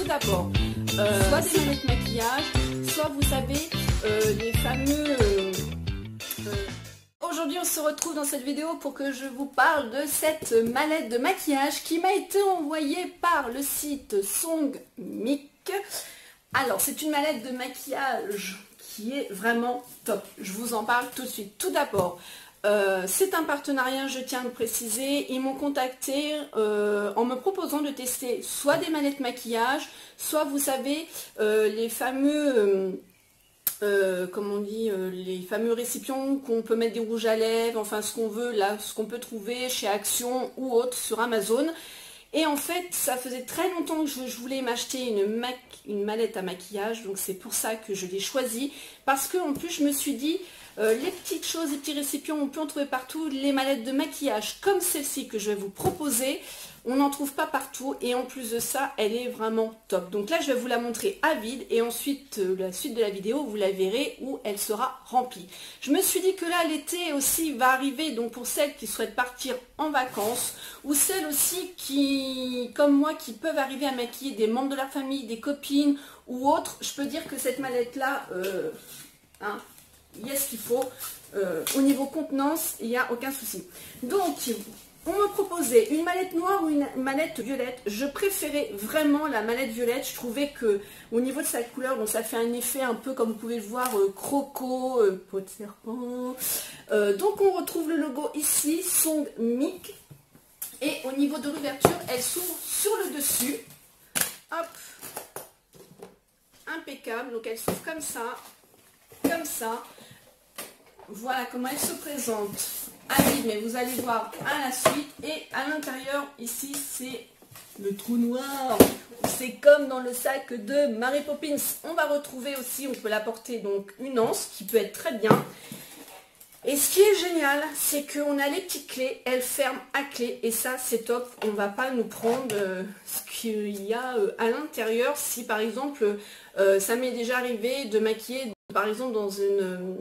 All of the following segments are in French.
d'abord, soit des manettes maquillage, soit vous savez, les fameux... Aujourd'hui on se retrouve dans cette vidéo pour que je vous parle de cette mallette de maquillage qui m'a été envoyée par le site Songmic. Alors c'est une mallette de maquillage qui est vraiment top, je vous en parle tout de suite. Tout d'abord, c'est un partenariat, je tiens à le préciser. Ils m'ont contacté en me proposant de tester soit des manettes maquillage, soit vous savez les fameux comment on dit, les fameux récipients qu'on peut mettre des rouges à lèvres, enfin ce qu'on veut là, ce qu'on peut trouver chez Action ou autre sur Amazon. Et en fait, ça faisait très longtemps que je voulais m'acheter une mallette à maquillage, donc c'est pour ça que je l'ai choisie. Parce que en plus, je me suis dit, les petites choses, les petits récipients, on peut en trouver partout. Les mallettes de maquillage comme celle-ci que je vais vous proposer, on n'en trouve pas partout. Et en plus de ça, elle est vraiment top. Donc là, je vais vous la montrer à vide. Et ensuite, la suite de la vidéo, vous la verrez où elle sera remplie. Je me suis dit que là, l'été aussi va arriver. Donc pour celles qui souhaitent partir en vacances, ou celles aussi qui, comme moi, qui peuvent arriver à maquiller des membres de leur famille, des copines ou autres, je peux dire que cette mallette-là, il y a ce qu'il faut. Au niveau contenance, il n'y a aucun souci. Donc, on me proposait une mallette noire ou une mallette violette. Je préférais vraiment la mallette violette. Je trouvais que au niveau de sa couleur, donc ça fait un effet un peu comme vous pouvez le voir, croco, peau de serpent. Donc on retrouve le logo ici, Songmic. Et au niveau de l'ouverture, elle s'ouvre sur le dessus. Hop, impeccable. Donc elle s'ouvre comme ça, comme ça. Voilà comment elle se présente à vide, mais vous allez voir à la suite. Et à l'intérieur, ici, c'est le trou noir. C'est comme dans le sac de Mary Poppins. On va retrouver aussi, on peut l'apporter donc une anse qui peut être très bien. Et ce qui est génial, c'est qu'on a les petites clés, elles ferment à clé. Et ça, c'est top. On ne va pas nous prendre ce qu'il y a à l'intérieur. Si par exemple, ça m'est déjà arrivé de maquiller, par exemple, dans une...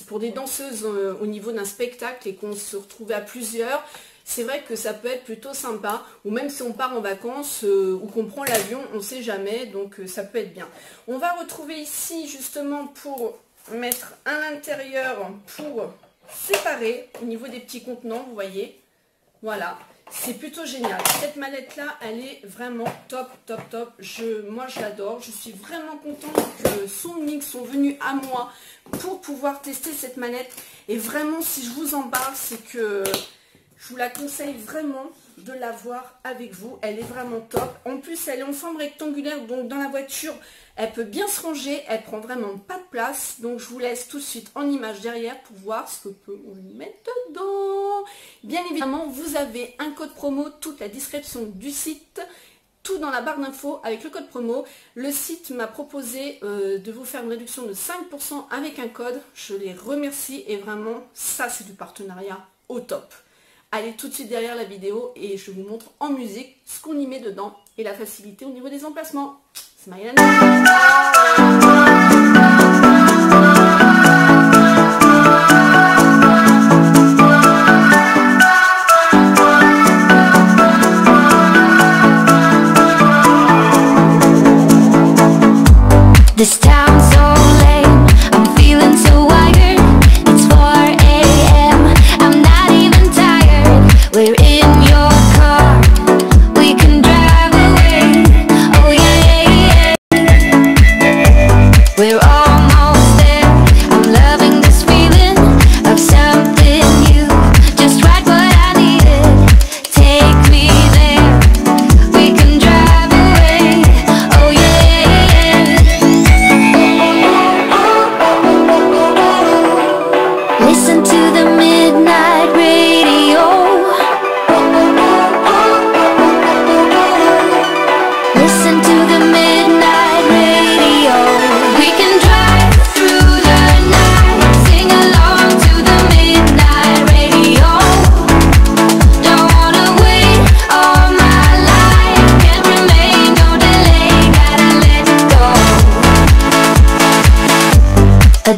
pour des danseuses au niveau d'un spectacle et qu'on se retrouvait à plusieurs, c'est vrai que ça peut être plutôt sympa. Ou même si on part en vacances ou qu'on prend l'avion, on ne sait jamais, donc ça peut être bien. On va retrouver ici justement pour mettre à l'intérieur, pour séparer au niveau des petits contenants, vous voyez. Voilà, c'est plutôt génial. Cette mallette là, elle est vraiment top, top, top. Moi je l'adore. Je suis vraiment contente que Songmic sont venus à moi pour pouvoir tester cette mallette. Et vraiment, si je vous en parle, c'est que je vous la conseille vraiment de l'avoir avec vous. Elle est vraiment top. En plus, elle est en forme rectangulaire, donc dans la voiture, elle peut bien se ranger. Elle prend vraiment pas de place. Donc je vous laisse tout de suite en image derrière pour voir ce que peut on mettre dedans. Bien évidemment, vous avez un code promo, toute la description du site, tout dans la barre d'infos avec le code promo. Le site m'a proposé de vous faire une réduction de 5% avec un code. Je les remercie et vraiment, ça c'est du partenariat au top. Allez tout de suite derrière la vidéo et je vous montre en musique ce qu'on y met dedans et la facilité au niveau des emplacements. Smile and This town's so lame, I'm feeling so wired. It's 4 AM, I'm not even tired. We're in your car, we can drive away. Oh yeah, yeah, yeah. We're almost there, I'm loving this feeling of something new. Just right what I needed, take me there. We can drive away. Oh yeah, yeah, yeah. Listen to the midnight radio. Listen to the midnight radio. We can drive through the night, sing along to the midnight radio. Don't wanna wait all my life, can't remain, no delay, gotta let it go. A